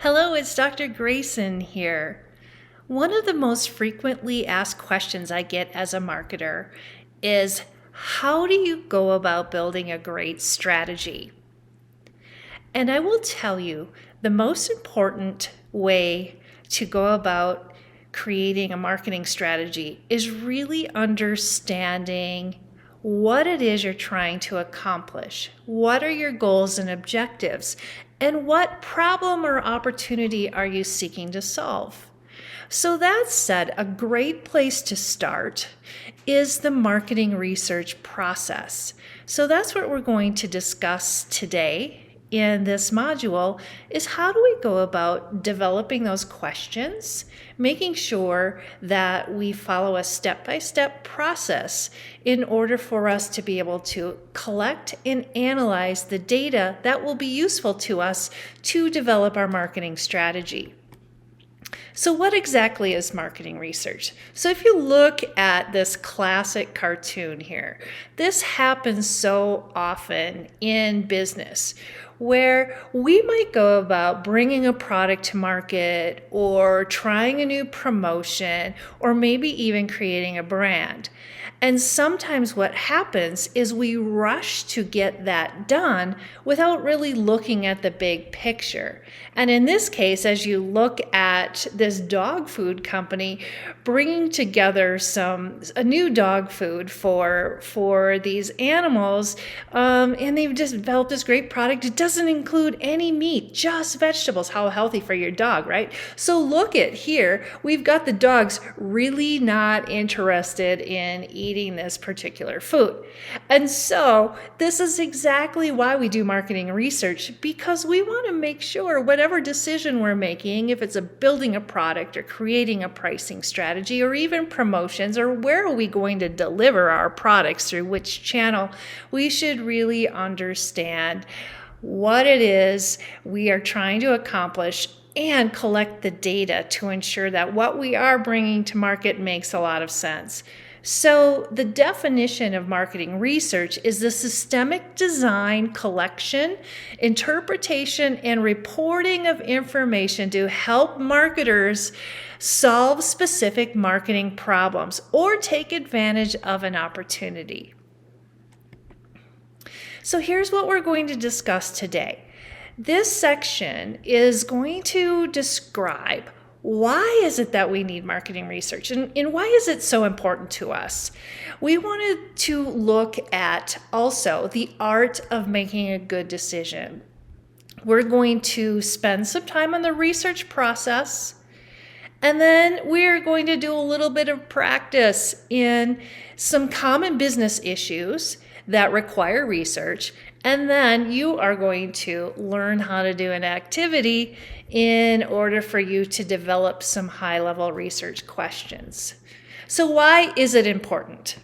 Hello, it's Dr. Grayson here. One of the most frequently asked questions I get as a marketer is, how do you go about building a great strategy? And I will tell you, the most important way to go about creating a marketing strategy is really understanding what it is you're trying to accomplish. What are your goals and objectives? And what problem or opportunity are you seeking to solve? So that said, a great place to start is the marketing research process. So that's what we're going to discuss today in this module is how do we go about developing those questions, making sure that we follow a step-by-step process in order for us to be able to collect and analyze the data that will be useful to us to develop our marketing strategy. So what exactly is marketing research? So if you look at this classic cartoon here, this happens so often in business where we might go about bringing a product to market or trying a new promotion or maybe even creating a brand. And sometimes what happens is we rush to get that done without really looking at the big picture. And in this case, as you look at this dog food company bringing together a new dog food for these animals, and they've just developed this great product. It doesn't include any meat, just vegetables. How healthy for your dog, right? So look at here, we've got the dogs really not interested in eating this particular food. And so this is exactly why we do marketing research, because we want to make sure whatever decision we're making, if it's building a product or creating a pricing strategy or even promotions, or where are we going to deliver our products through which channel, we should really understand what it is we are trying to accomplish and collect the data to ensure that what we are bringing to market makes a lot of sense. So the definition of marketing research is the systemic design, collection, interpretation, and reporting of information to help marketers solve specific marketing problems or take advantage of an opportunity. So here's what we're going to discuss today. This section is going to describe why is it that we need marketing research and why is it so important to us? We wanted to look at also the art of making a good decision. We're going to spend some time on the research process, and then we're going to do a little bit of practice in some common business issues that require research. And then you are going to learn how to do an activity in order for you to develop some high-level research questions. So why is it important?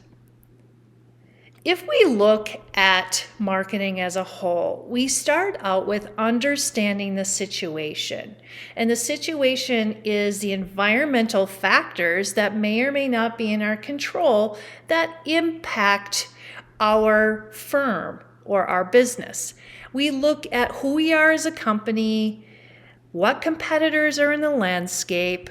If we look at marketing as a whole, we start out with understanding the situation. And the situation is the environmental factors that may or may not be in our control that impact our firm or our business. We look at who we are as a company, what competitors are in the landscape.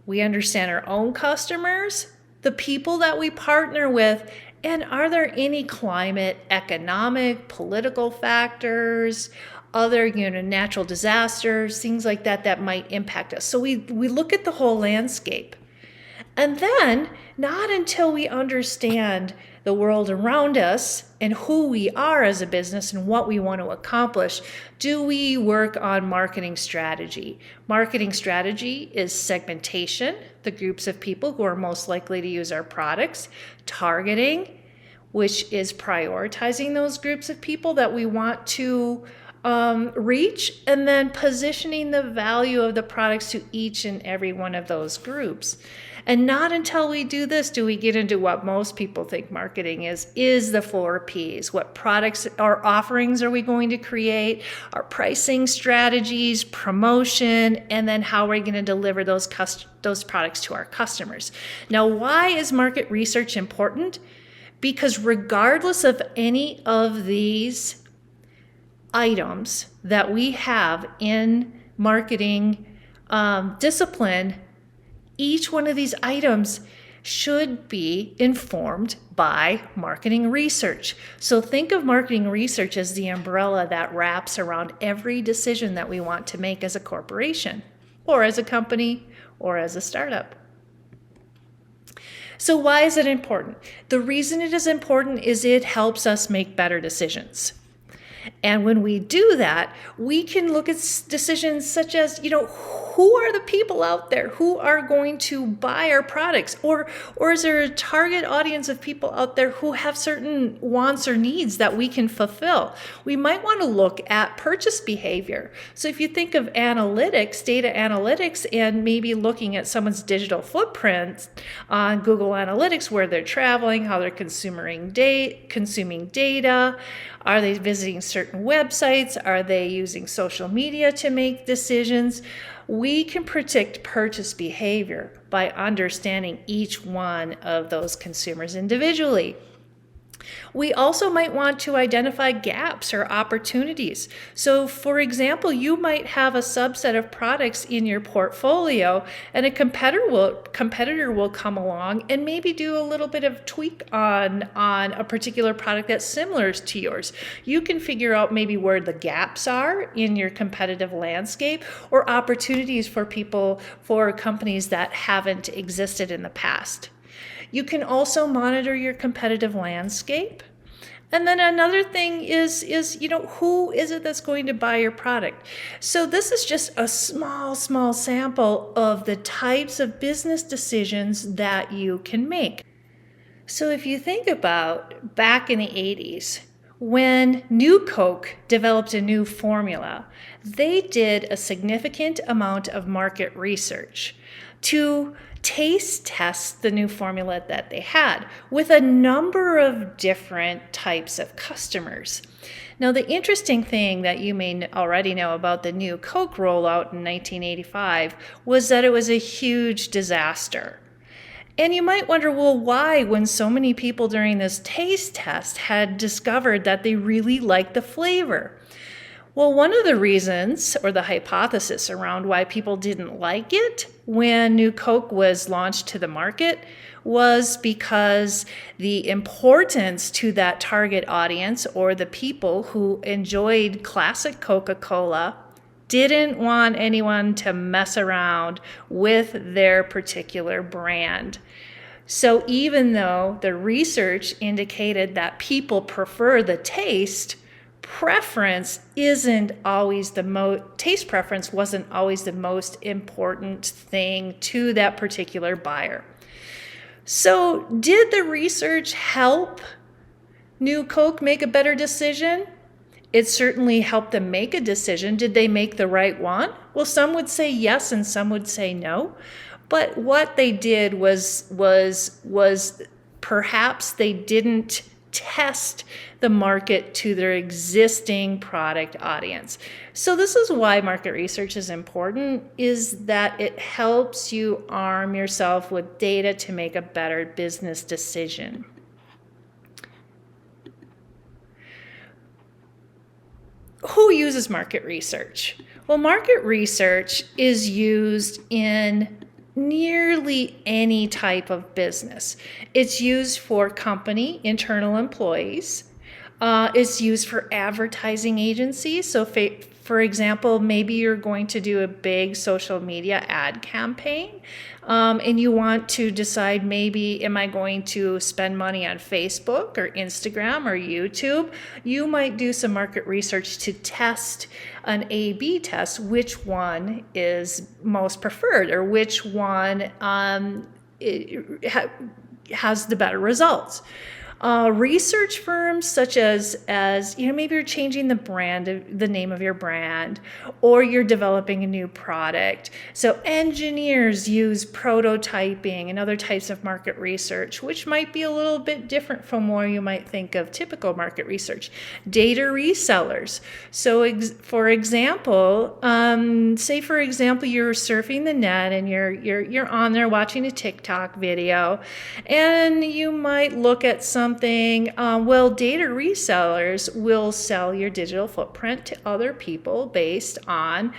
We understand our own customers, the people that we partner with, and are there any climate, economic, political factors, other natural disasters, things like that might impact us. So we look at the whole landscape. And then, not until we understand the world around us and who we are as a business and what we want to accomplish, do we work on marketing strategy. Marketing strategy is segmentation, the groups of people who are most likely to use our products, targeting, which is prioritizing those groups of people that we want to reach, and then positioning the value of the products to each and every one of those groups. And not until we do this do we get into what most people think marketing is the 4 Ps. What products or offerings are we going to create, our pricing strategies, promotion, and then how are we going to deliver those products to our customers. Now, why is market research important? Because regardless of any of these items that we have in marketing discipline, each one of these items should be informed by marketing research. So think of marketing research as the umbrella that wraps around every decision that we want to make as a corporation, or as a company, or as a startup. So why is it important? The reason it is important is it helps us make better decisions. And when we do that, we can look at decisions such as, who are the people out there who are going to buy our products? Or is there a target audience of people out there who have certain wants or needs that we can fulfill? We might want to look at purchase behavior. So if you think of analytics, data analytics, and maybe looking at someone's digital footprint on Google Analytics, where they're traveling, how they're consuming data, are they visiting certain websites? Are they using social media to make decisions? We can predict purchase behavior by understanding each one of those consumers individually. We also might want to identify gaps or opportunities. So, for example, you might have a subset of products in your portfolio, and a competitor will come along and maybe do a little bit of tweak on a particular product that's similar to yours. You can figure out maybe where the gaps are in your competitive landscape, or opportunities for companies that haven't existed in the past. You can also monitor your competitive landscape. And then another thing is who is it that's going to buy your product? So this is just a small sample of the types of business decisions that you can make. So if you think about back in the 80s, when New Coke developed a new formula, they did a significant amount of market research to taste test the new formula that they had with a number of different types of customers. Now, the interesting thing that you may already know about the new Coke rollout in 1985 was that it was a huge disaster. And you might wonder, well, why, when so many people during this taste test had discovered that they really liked the flavor? Well, one of the reasons, or the hypothesis around why people didn't like it when New Coke was launched to the market, was because the importance to that target audience, or the people who enjoyed classic Coca-Cola, didn't want anyone to mess around with their particular brand. So even though the research indicated that people prefer the taste, taste preference wasn't always the most important thing to that particular buyer. So did the research help New Coke make a better decision? It certainly helped them make a decision. Did they make the right one? Well, some would say yes and some would say no. But what they did was perhaps they didn't test the market to their existing product audience. So this is why market research is important, is that it helps you arm yourself with data to make a better business decision. Who uses market research? Well, market research is used in nearly any type of business. It's used for company internal employees. It's used for advertising agencies. So for example, maybe you're going to do a big social media ad campaign, and you want to decide, maybe, am I going to spend money on Facebook or Instagram or YouTube? You might do some market research to test an A/B test, which one is most preferred, or which one has the better results. Research firms such as maybe you're changing the name of your brand, or you're developing a new product. So engineers use prototyping and other types of market research, which might be a little bit different from where you might think of typical market research. Data resellers. So for example, you're surfing the net and you're on there watching a TikTok video, and you might look at some something, well, data resellers will sell your digital footprint to other people based on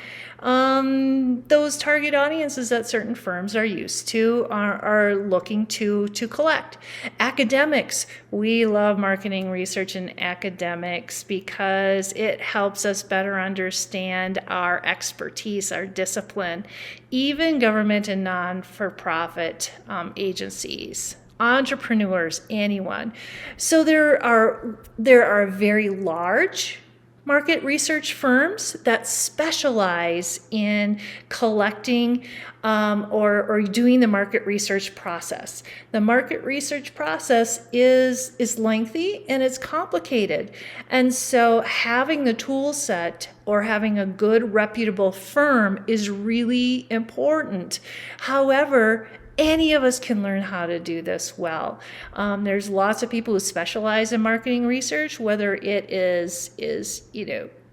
those target audiences that certain firms are used to, are looking to collect. Academics, we love marketing research in academics because it helps us better understand our expertise, our discipline. Even government and non-for-profit agencies, entrepreneurs, anyone. So there are very large market research firms that specialize in collecting or doing the market research process. The market research process is lengthy and it's complicated. And so having the tool set or having a good reputable firm is really important. However, any of us can learn how to do this well. There's lots of people who specialize in marketing research, whether it is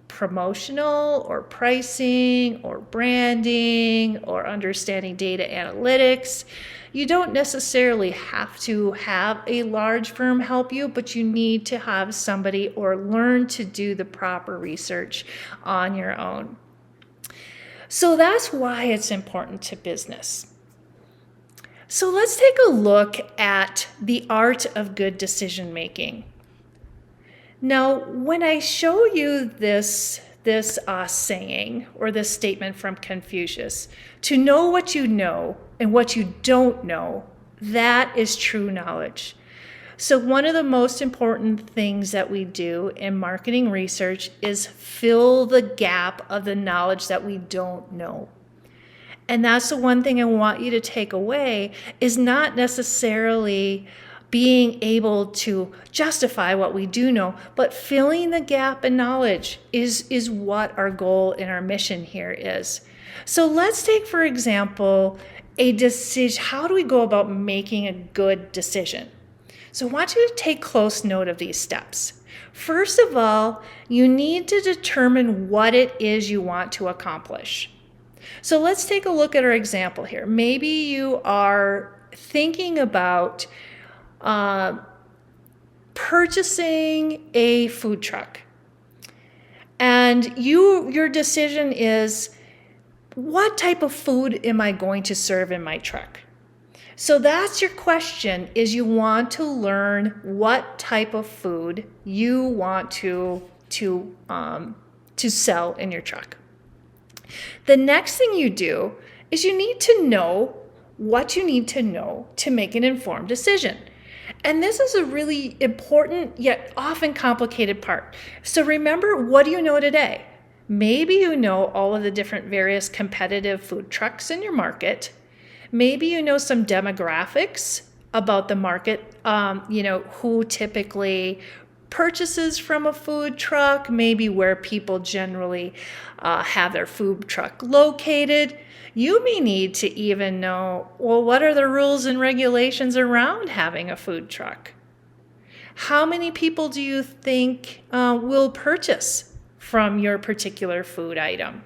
promotional or pricing or branding or understanding data analytics. You don't necessarily have to have a large firm help you, but you need to have somebody or learn to do the proper research on your own. So that's why it's important to business. So let's take a look at the art of good decision making. Now, when I show you this saying or this statement from Confucius, to know what you know and what you don't know, that is true knowledge. So one of the most important things that we do in marketing research is fill the gap of the knowledge that we don't know. And that's the one thing I want you to take away, is not necessarily being able to justify what we do know, but filling the gap in knowledge is what our goal and our mission here is. So let's take, for example, a decision. How do we go about making a good decision? So I want you to take close note of these steps. First of all, you need to determine what it is you want to accomplish. So let's take a look at our example here. Maybe you are thinking about purchasing a food truck. And your decision is, what type of food am I going to serve in my truck? So that's your question, is you want to learn what type of food you want to sell in your truck. The next thing you do is you need to know what you need to know to make an informed decision. And this is a really important yet often complicated part. So remember, what do you know today? Maybe you know all of the different various competitive food trucks in your market. Maybe you know some demographics about the market, who typically purchases from a food truck, maybe where people generally have their food truck located. You may need to even know, well, what are the rules and regulations around having a food truck? How many people do you think will purchase from your particular food item?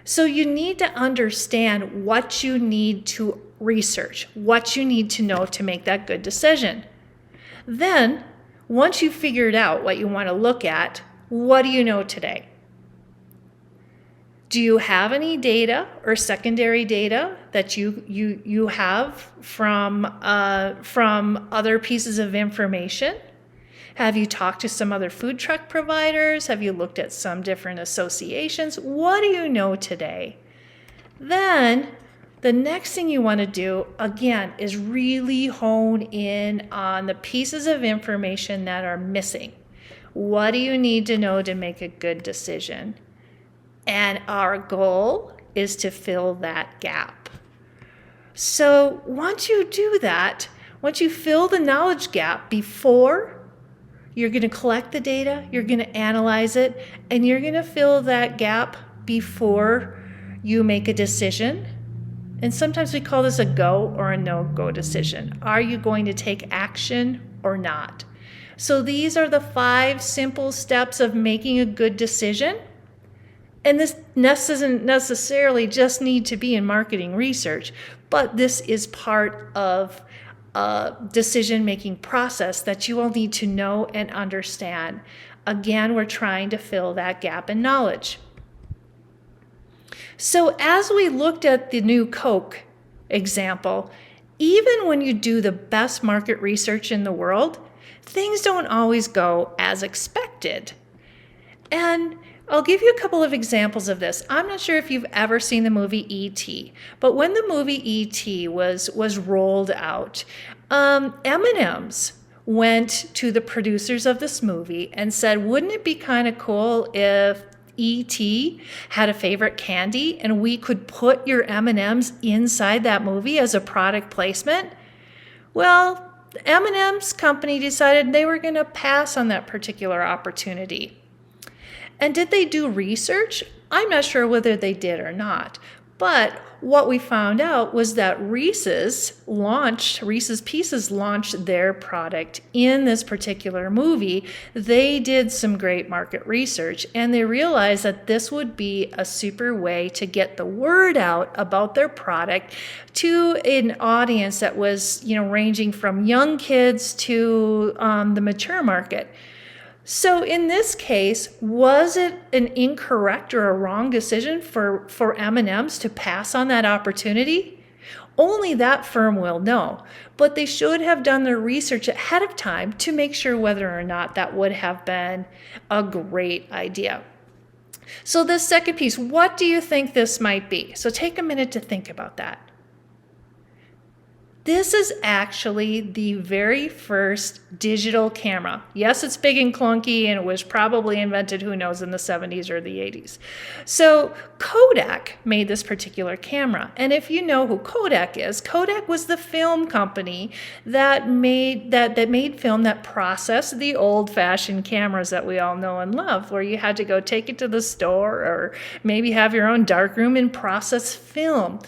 So you need to understand what you need to research, what you need to know to make that good decision. Then, once you've figured out what you want to look at, what do you know today? Do you have any data or secondary data that you have from other pieces of information? Have you talked to some other food truck providers? Have you looked at some different associations? What do you know today? Then the next thing you want to do, again, is really hone in on the pieces of information that are missing. What do you need to know to make a good decision? And our goal is to fill that gap. So once you do that, once you fill the knowledge gap, before you're going to collect the data, you're going to analyze it, and you're going to fill that gap before you make a decision. And sometimes we call this a go or a no-go decision. Are you going to take action or not? So these are the 5 simple steps of making a good decision. And this doesn't necessarily just need to be in marketing research, but this is part of decision-making process that you will need to know and understand. Again, we're trying to fill that gap in knowledge. So as we looked at the new Coke example, even when you do the best market research in the world, things don't always go as expected. And I'll give you a couple of examples of this. I'm not sure if you've ever seen the movie E.T., but when the movie E.T. was rolled out, M&M's went to the producers of this movie and said, wouldn't it be kind of cool if E.T. had a favorite candy and we could put your M&M's inside that movie as a product placement? Well, the M&M's company decided they were going to pass on that particular opportunity. And did they do research? I'm not sure whether they did or not. But what we found out was that Reese's Pieces launched their product in this particular movie. They did some great market research, and they realized that this would be a super way to get the word out about their product to an audience that was, ranging from young kids to the mature market. So in this case, was it an incorrect or a wrong decision for M&M's to pass on that opportunity? Only that firm will know, but they should have done their research ahead of time to make sure whether or not that would have been a great idea. So the second piece, what do you think this might be? So take a minute to think about that. This is actually the very first digital camera. Yes, it's big and clunky, and it was probably invented, who knows, in the 70s or the 80s. So Kodak made this particular camera. And if you know who Kodak is, Kodak was the film company that made film that processed the old-fashioned cameras that we all know and love, where you had to go take it to the store or maybe have your own darkroom and process film.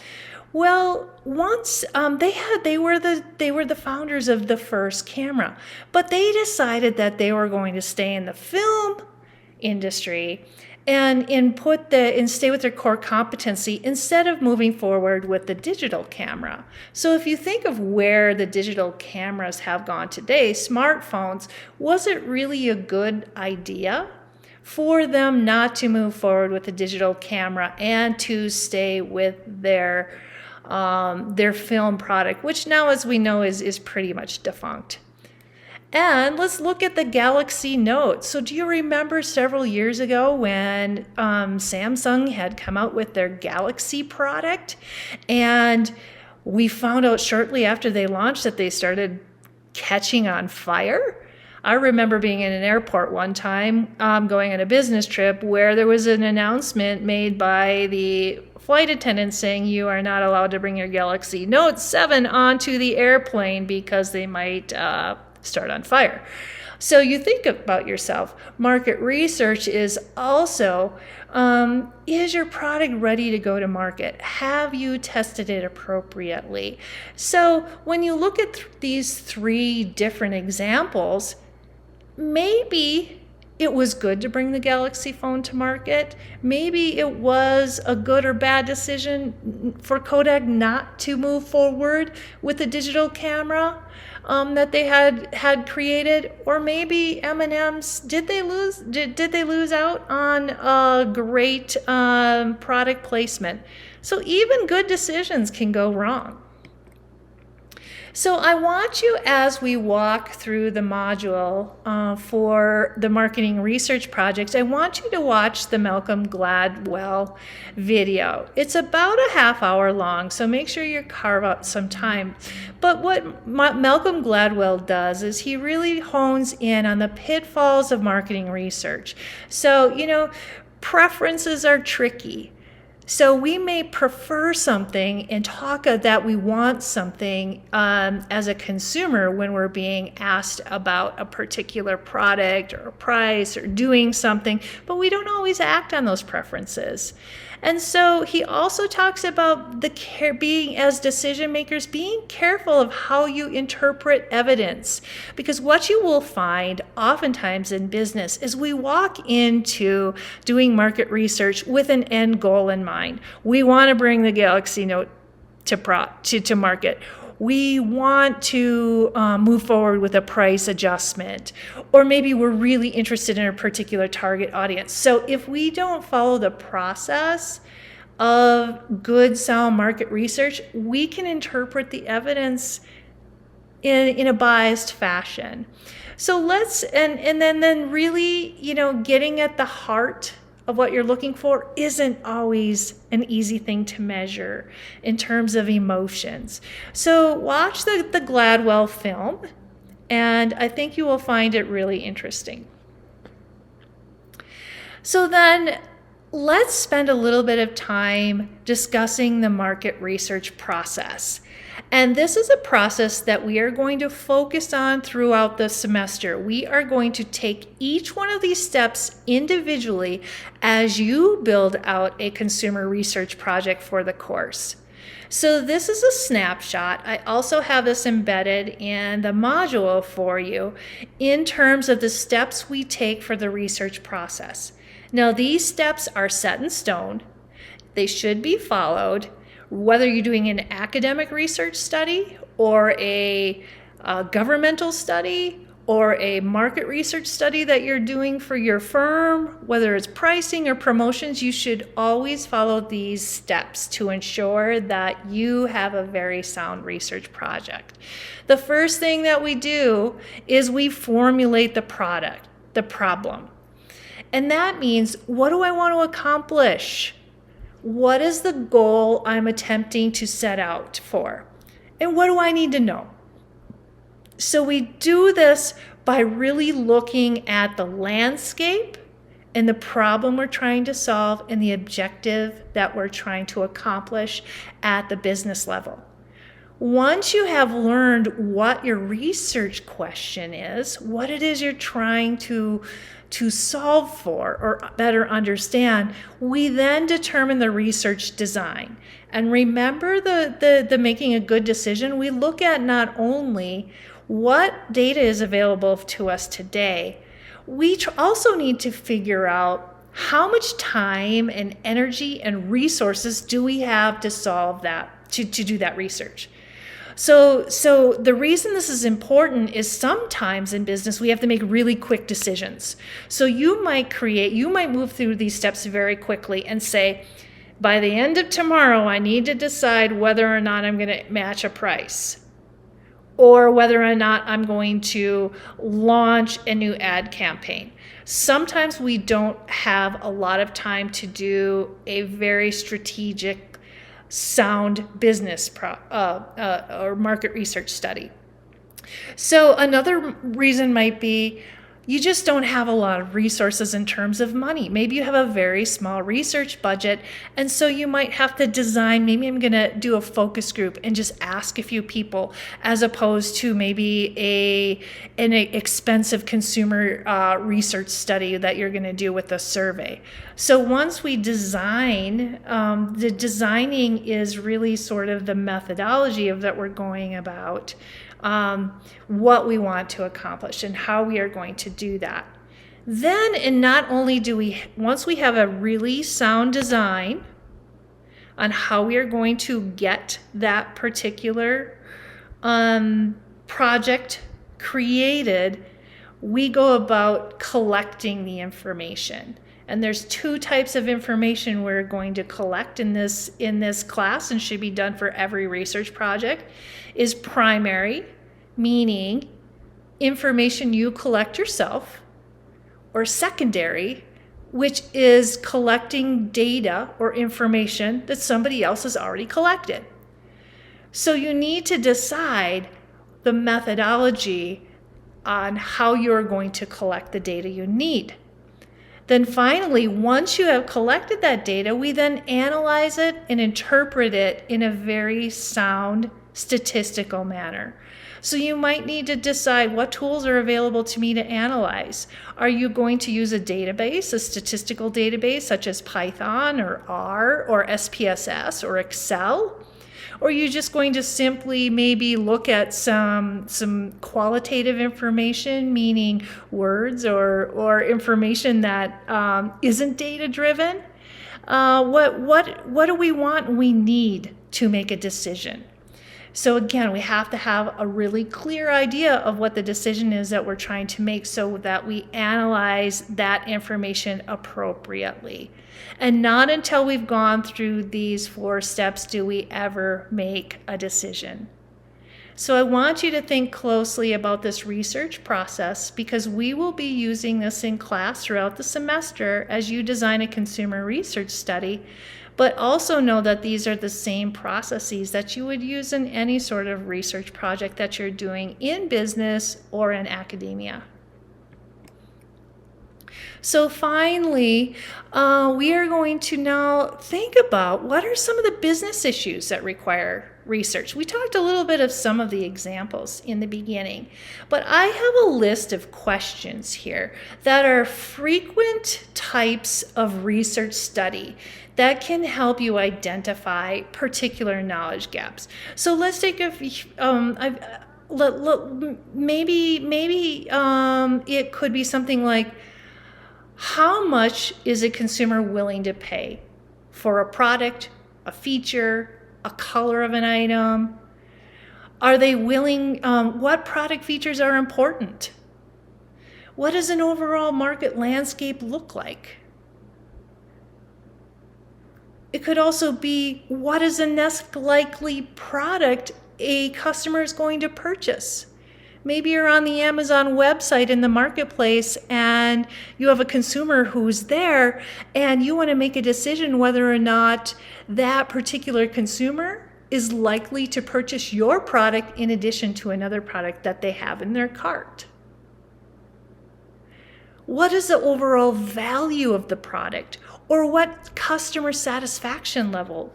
Well, once they were the founders of the first camera, but they decided that they were going to stay in the film industry and stay with their core competency instead of moving forward with the digital camera. So if you think of where the digital cameras have gone today, smartphones, was it really a good idea for them not to move forward with the digital camera and to stay with their film product, which now, as we know, is pretty much defunct? And let's look at the Galaxy Note. So do you remember several years ago when Samsung had come out with their Galaxy product? And we found out shortly after they launched that they started catching on fire. I remember being in an airport one time, going on a business trip, where there was an announcement made by the flight attendant saying you are not allowed to bring your Galaxy Note 7 onto the airplane because they might start on fire. So you think about yourself. Market research is also, is your product ready to go to market? Have you tested it appropriately? So when you look at these three different examples, maybe it was good to bring the Galaxy phone to market. Maybe it was a good or bad decision for Kodak not to move forward with the digital camera that they had created. Or maybe M&M's, did they lose out on a great product placement? So even good decisions can go wrong. So I want you, as we walk through the module for the marketing research projects, I want you to watch the Malcolm Gladwell video. It's about a half hour long, so make sure you carve out some time. But what Malcolm Gladwell does is he really hones in on the pitfalls of marketing research. So, preferences are tricky. So we may prefer something and talk that we want something as a consumer when we're being asked about a particular product or a price or doing something, but we don't always act on those preferences. And so he also talks about being, as decision makers, being careful of how you interpret evidence. Because what you will find oftentimes in business is we walk into doing market research with an end goal in mind. We want to bring the Galaxy Note to market. we want to move forward with a price adjustment, or maybe we're really interested in a particular target audience. So if we don't follow the process of good, sound market research, we can interpret the evidence in a biased fashion. So let's, and then really, getting at the heart of what you're looking for isn't always an easy thing to measure in terms of emotions. So watch the Gladwell film, and I think you will find it really interesting. So then let's spend a little bit of time discussing the market research process. And this is a process that we are going to focus on throughout the semester. We are going to take each one of these steps individually as you build out a consumer research project for the course. So this is a snapshot. I also have this embedded in the module for you in terms of the steps we take for the research process. Now, these steps are set in stone. They should be followed, whether you're doing an academic research study or a governmental study or a market research study that you're doing for your firm, whether it's pricing or promotions. You should always follow these steps to ensure that you have a very sound research project. The first thing that we do is we formulate the problem. And that means, what do I want to accomplish? What is the goal I'm attempting to set out for? And what do I need to know? So we do this by really looking at the landscape and the problem we're trying to solve and the objective that we're trying to accomplish at the business level. Once you have learned what your research question is, what it is you're trying to solve for or better understand, we then determine the research design. And remember the making a good decision, we look at not only what data is available to us today, we also need to figure out how much time and energy and resources do we have to solve that, to do that research. So the reason this is important is sometimes in business we have to make really quick decisions. So you might move through these steps very quickly and say, by the end of tomorrow, I need to decide whether or not I'm going to match a price, or whether or not I'm going to launch a new ad campaign. Sometimes we don't have a lot of time to do a very strategic, sound business or market research study. So another reason might be you just don't have a lot of resources in terms of money. Maybe you have a very small research budget, and so you might have to design, maybe I'm going to do a focus group and just ask a few people, as opposed to maybe an expensive consumer research study that you're going to do with a survey. So once we design, the designing is really sort of the methodology of that we're going about what we want to accomplish and how we are going to do that. Then, and not only do we, once we have a really sound design on how we are going to get that particular project created, we go about collecting the information. And there's two types of information we're going to collect in this class, and should be done for every research project. Is primary, meaning information you collect yourself, or secondary, which is collecting data or information that somebody else has already collected. So you need to decide the methodology on how you're going to collect the data you need. Then finally, once you have collected that data, we then analyze it and interpret it in a very sound statistical manner. So you might need to decide what tools are available to me to analyze. Are you going to use a database, a statistical database such as Python or R or SPSS or Excel? Or are you just going to simply maybe look at some qualitative information, meaning words or information that isn't data driven? What do we want and we need to make a decision? So again, we have to have a really clear idea of what the decision is that we're trying to make so that we analyze that information appropriately. And not until we've gone through these 4 steps do we ever make a decision. So I want you to think closely about this research process because we will be using this in class throughout the semester as you design a consumer research study, but also know that these are the same processes that you would use in any sort of research project that you're doing in business or in academia. So finally, we are going to now think about what are some of the business issues that require research. We talked a little bit of some of the examples in the beginning, but I have a list of questions here that are frequent types of research study that can help you identify particular knowledge gaps. So let's take maybe it could be something like, how much is a consumer willing to pay for a product, a feature, a color of an item? Are they willing, what product features are important? What does an overall market landscape look like? It could also be, what is the next likely product a customer is going to purchase? Maybe you're on the Amazon website in the marketplace and you have a consumer who's there and you want to make a decision whether or not that particular consumer is likely to purchase your product in addition to another product that they have in their cart. What is the overall value of the product, or what customer satisfaction level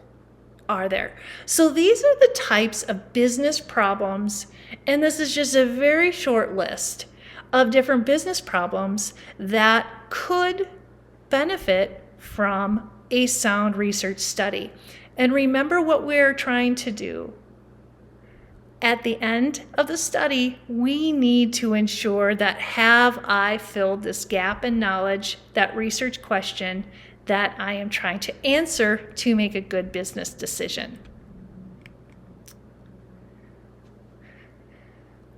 are there? So these are the types of business problems, and this is just a very short list of different business problems that could benefit from a sound research study. And remember what we're trying to do. At the end of the study, we need to ensure that have I filled this gap in knowledge, that research question that I am trying to answer to make a good business decision.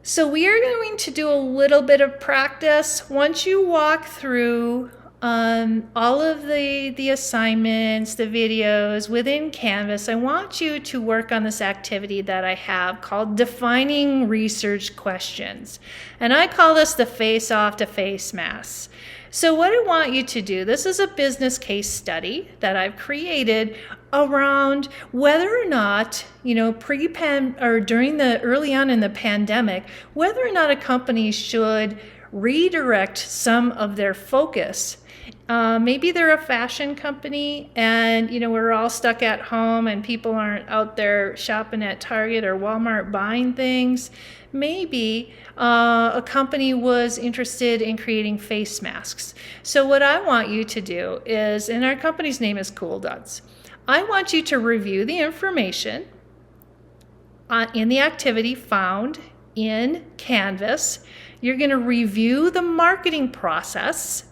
So we are going to do a little bit of practice. Once you walk through all of the assignments, the videos within Canvas, I want you to work on this activity that I have called Defining Research Questions. And I call this the face-off to face mask. So what I want you to do, this is a business case study that I've created around whether or not, during the early on in the pandemic, whether or not a company should redirect some of their focus. Maybe they're a fashion company and, we're all stuck at home and people aren't out there shopping at Target or Walmart buying things. Maybe a company was interested in creating face masks. So what I want you to do is, and our company's name is Cool Duds, I want you to review the information in the activity found in Canvas. You're going to review the marketing process,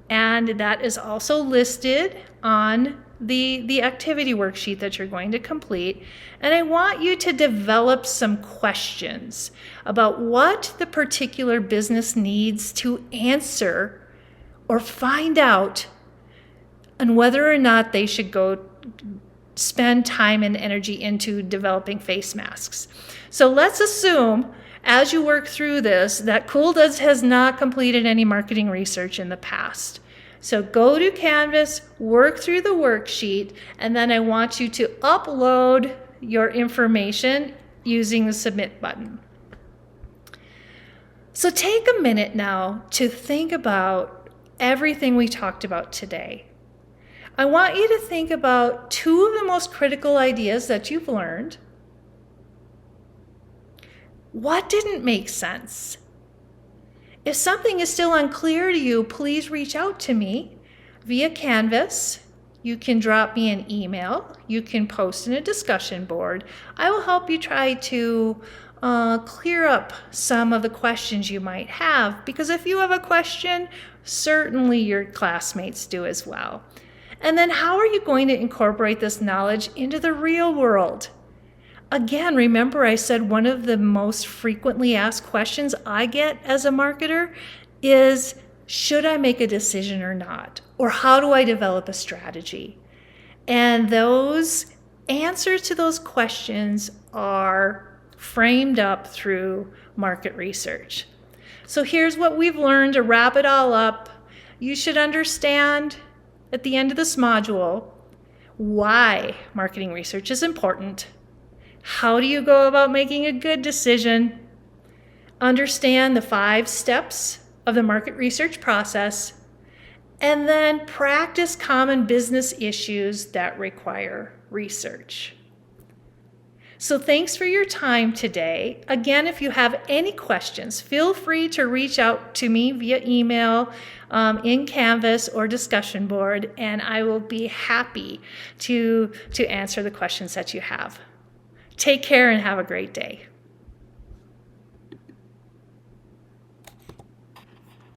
and that is also listed on the activity worksheet that you're going to complete. And I want you to develop some questions about what the particular business needs to answer or find out, and whether or not they should go spend time and energy into developing face masks. So let's assume, as you work through this, that Cool Duds has not completed any marketing research in the past. So go to Canvas, work through the worksheet, and then I want you to upload your information using the submit button. So take a minute now to think about everything we talked about today. I want you to think about 2 of the most critical ideas that you've learned. What didn't make sense? If something is still unclear to you, please reach out to me via Canvas. You can drop me an email. You can post in a discussion board. I will help you try to clear up some of the questions you might have, because if you have a question, certainly your classmates do as well. And then how are you going to incorporate this knowledge into the real world? Again, remember I said one of the most frequently asked questions I get as a marketer is, should I make a decision or not? Or how do I develop a strategy? And those answers to those questions are framed up through market research. So here's what we've learned to wrap it all up. You should understand at the end of this module why marketing research is important. How do you go about making a good decision? Understand the 5 steps of the market research process, and then practice common business issues that require research. So thanks for your time today. Again, if you have any questions, feel free to reach out to me via email, in Canvas or discussion board, and I will be happy to answer the questions that you have. Take care and have a great day.